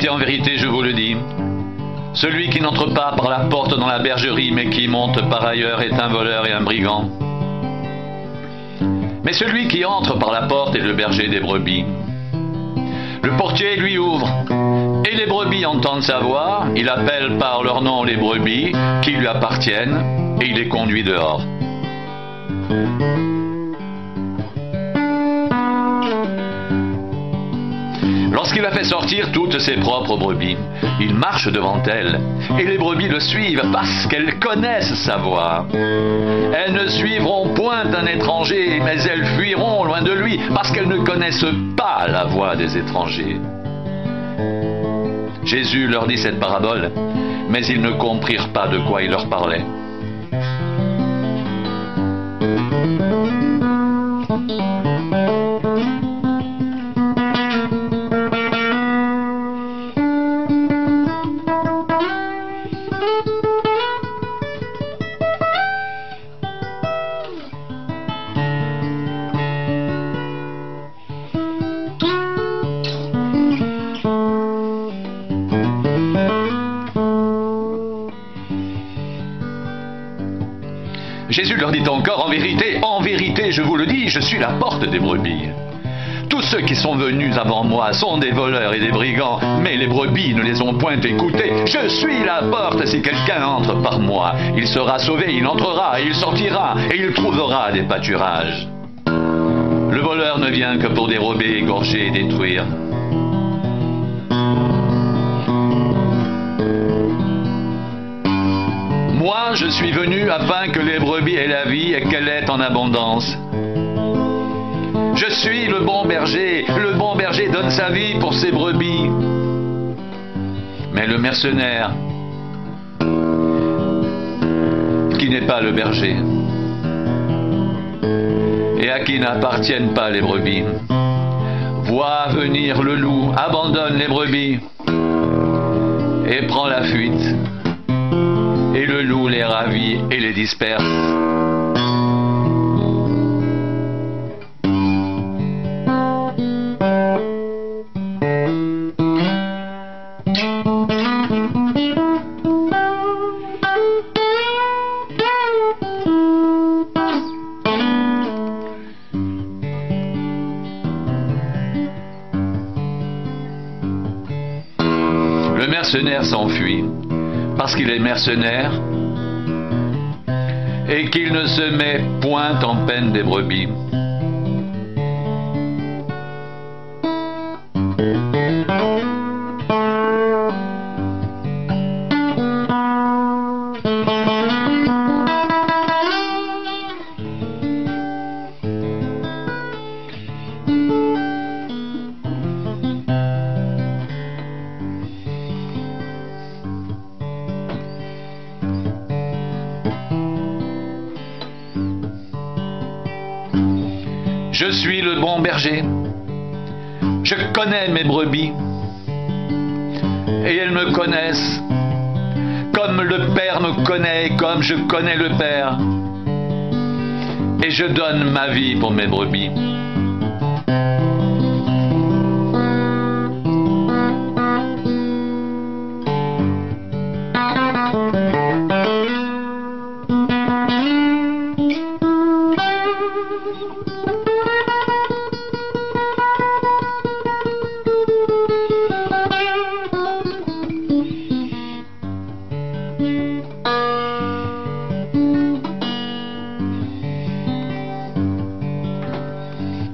en vérité, je vous le dis, celui qui n'entre pas par la porte dans la bergerie, mais qui monte par ailleurs est un voleur et un brigand. Mais celui qui entre par la porte est le berger des brebis. Le portier lui ouvre, et les brebis entendent sa voix, il appelle par leur nom les brebis qui lui appartiennent, et il les conduit dehors. Lorsqu'il a fait sortir toutes ses propres brebis, il marche devant elles, et les brebis le suivent parce qu'elles connaissent sa voix. Elles ne suivront point un étranger, mais elles fuiront loin de lui, parce qu'elles ne connaissent pas la voix des étrangers. Jésus leur dit cette parabole, mais ils ne comprirent pas de quoi il leur parlait. Jésus leur dit encore, en vérité, je vous le dis, je suis la porte des brebis. Tous ceux qui sont venus avant moi sont des voleurs et des brigands, mais les brebis ne les ont point écoutés. Je suis la porte, si quelqu'un entre par moi, il sera sauvé, il entrera, et il sortira, et il trouvera des pâturages. Le voleur ne vient que pour dérober, égorger et détruire. Moi, je suis venu afin que les brebis aient la vie et qu'elle ait en abondance. Je suis le bon berger donne sa vie pour ses brebis. Mais le mercenaire, qui n'est pas le berger, et à qui n'appartiennent pas les brebis, voit venir le loup, abandonne les brebis, et prend la fuite. Et le loup les ravit et les disperse. Le mercenaire s'enfuit. Parce qu'il est mercenaire et qu'il ne se met point en peine des brebis. Je suis le bon berger. Je connais mes brebis. Et elles me connaissent. Comme le Père me connaît, comme je connais le Père. Et je donne ma vie pour mes brebis.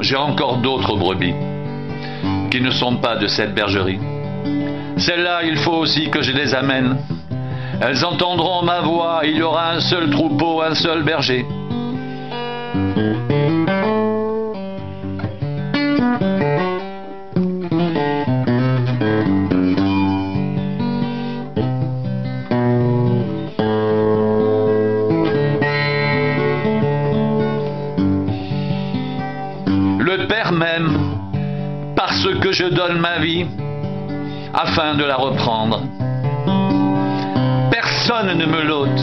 J'ai encore d'autres brebis qui ne sont pas de cette bergerie. Celles-là, il faut aussi que je les amène. Elles entendront ma voix, il y aura un seul troupeau, un seul berger. Le Père m'aime parce que je donne ma vie afin de la reprendre. Personne ne me l'ôte,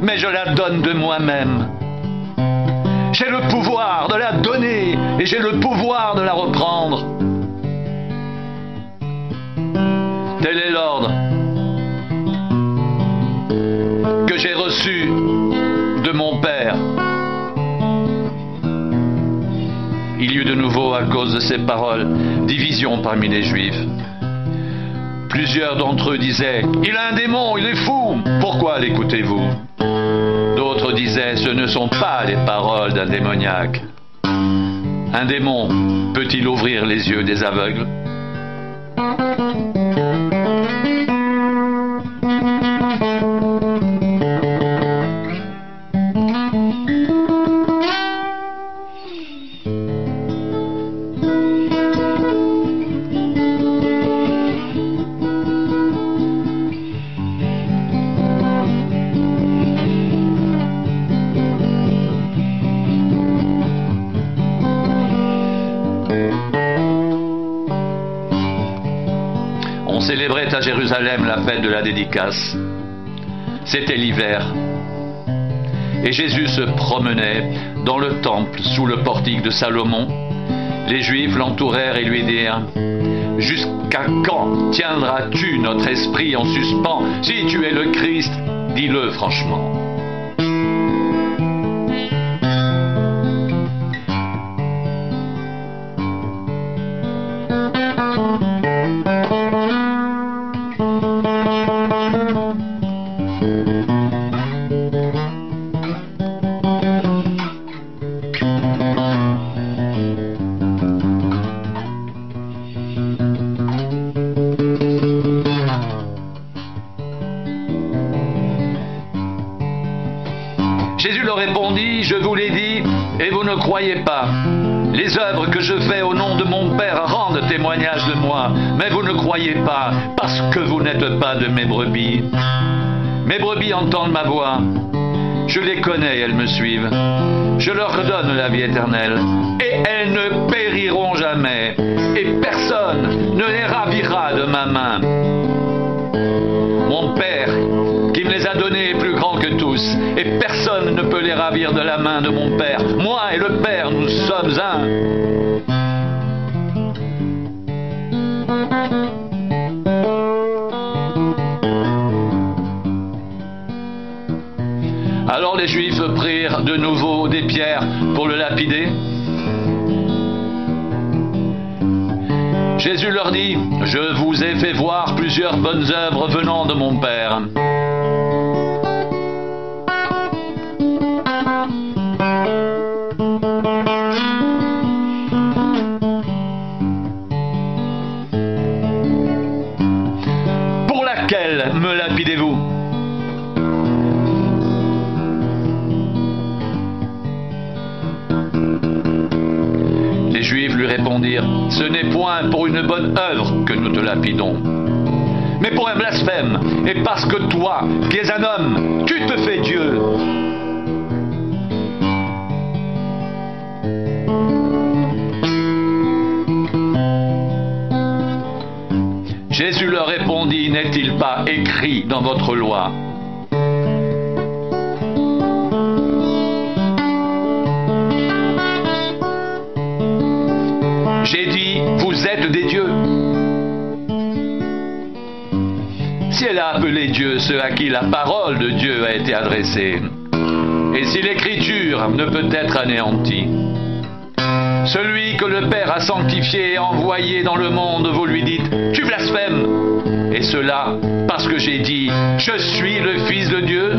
mais je la donne de moi-même. J'ai le pouvoir de la donner et j'ai le pouvoir de la reprendre. reçu de mon Père. Il y eut de nouveau, à cause de ces paroles, division parmi les Juifs. Plusieurs d'entre eux disaient « Il a un démon, il est fou, pourquoi l'écoutez-vous » D'autres disaient « Ce ne sont pas les paroles d'un démoniaque. Un démon peut-il ouvrir les yeux des aveugles ?» On célébrait à Jérusalem la fête de la dédicace. C'était l'hiver. Et Jésus se promenait dans le temple sous le portique de Salomon. Les Juifs l'entourèrent et lui dirent « Jusqu'à quand tiendras-tu notre esprit en suspens? Si tu es le Christ, dis-le franchement. » Jésus leur répondit, « Je vous l'ai dit, et vous ne croyez pas. Les œuvres que je fais au nom de mon Père rendent témoignage de moi, mais vous ne croyez pas, parce que vous n'êtes pas de mes brebis. Mes brebis entendent ma voix. Je les connais, elles me suivent. Je leur donne la vie éternelle, et elles ne périront jamais, et personne ne les ravira de ma main. Mon Père, qui me les a donnés, est plus grand que tous, et personne ne peut les ravir de la main de mon Père. Moi et le Père, nous sommes un. » Alors les Juifs prirent de nouveau des pierres pour le lapider. Jésus leur dit, « Je vous ai fait voir plusieurs bonnes œuvres venant de mon Père. » Pour laquelle me lapidez-vous? Les Juifs lui répondirent, « Ce n'est point pour une bonne œuvre que nous te lapidons, mais pour un blasphème, et parce que toi, qui es un homme, tu te fais Dieu. » Jésus leur répondit, « N'est-il pas écrit dans votre loi ? J'ai dit, vous êtes des dieux. Si elle a appelé Dieu ceux à qui la parole de Dieu a été adressée, et si l'écriture ne peut être anéantie, celui que le Père a sanctifié et envoyé dans le monde, vous lui dites, tu blasphèmes. Et cela parce que j'ai dit, je suis le Fils de Dieu.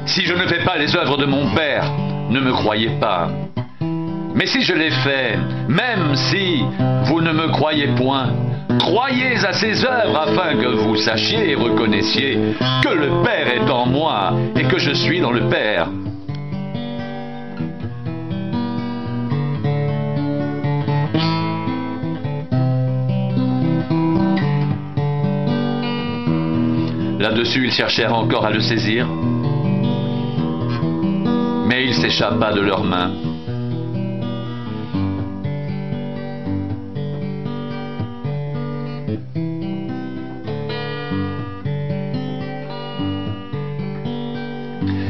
Si je ne fais pas les œuvres de mon Père, ne me croyez pas. Mais si je les fais, même si vous ne me croyez point, croyez à ces œuvres afin que vous sachiez et reconnaissiez que le Père est en moi et que je suis dans le Père. Là-dessus, ils cherchèrent encore à le saisir. mais il s'échappa de leurs mains.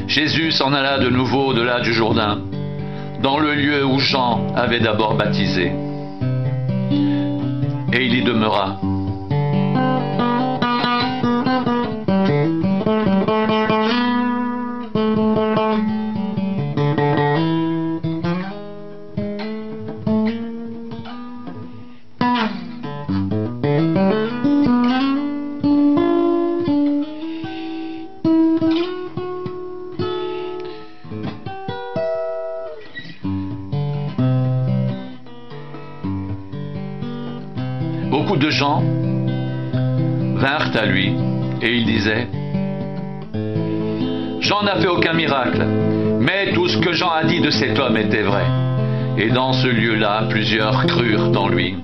Jésus s'en alla de nouveau au-delà du Jourdain, dans le lieu où Jean avait d'abord baptisé. Et il y demeura. Beaucoup de gens vinrent à lui et ils disaient: Jean n'a fait aucun miracle, mais tout ce que Jean a dit de cet homme était vrai. Et dans ce lieu-là, plusieurs crurent en lui.